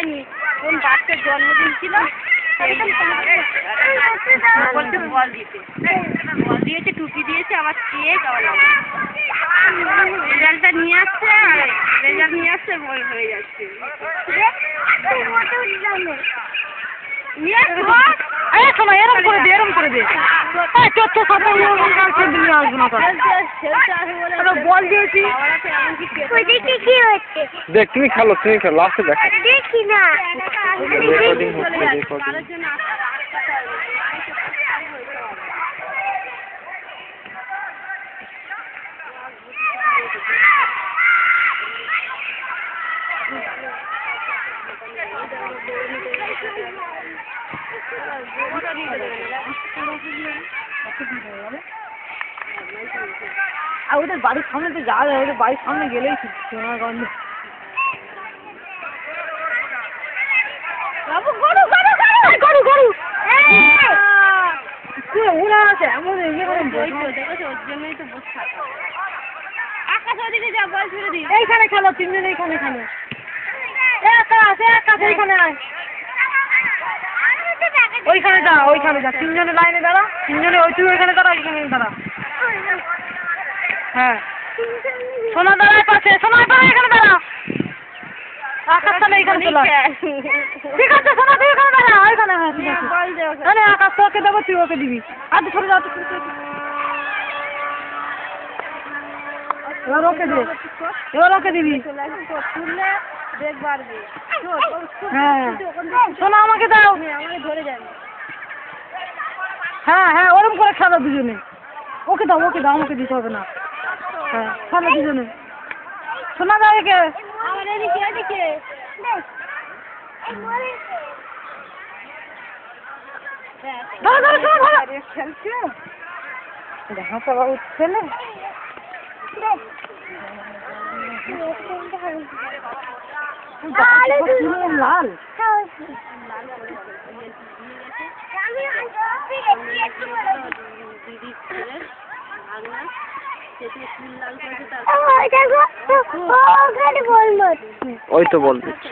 হয়নি, কোন বাচ্চার জন্মদিন ছিল, বলছে বল দিয়েছে, টুপি দিয়েছে, আবার কেক, আবার রেজাল্টটা নিয়ে আসছে, আর রেজাল্ট নিয়ে আসছে বল হয়ে যাচ্ছে। শোনো, এরম করে দে, এরম করে দে। বল দিয়েছি। দেখ, তুমি খেলো, লাস্টে দেখো। দেখি না। রেকর্ডিং হচ্ছে, রেকর্ডিং। আর ওদের বাড়ির সামনে তো যাওয়া যায়, ওদের বাড়ির সামনে গেলেই সোনার গন্ধ। ওরা আছে এমন এইখানে খেলো, তিনজন এইখানে খেলো। ওইখানে যা, তিনজনের লাইনে দাঁড়া, তিনজনে তুই ওইখানে দাঁড়া, ওইখানে দাঁড়া। হ্যাঁ, সোনা দাঁড়ায় পাশে, এখানে দাঁড়া। আকাশ তাহলে এইখানে চলে ঠিক আছে, সোনা তুই এখানে দাঁড়া, ওইখানে। হ্যাঁ, ঠিক আছে। তাহলে আকাশ তোকে দেবো, তুই ওকে দিবি। আর তুই সরে যা, এবার ওকে দিবি। হ্যাঁ, সোনা আমাকে দাও। হ্যাঁ, ওরম করে খেলো দুজনে। ওকে দাও, আমাকে দিতে হবে না। হ্যাঁ, খেলো দুজনে। সোনা দাও একে। উঠছে না। লাল ওই তো বল দিচ্ছি।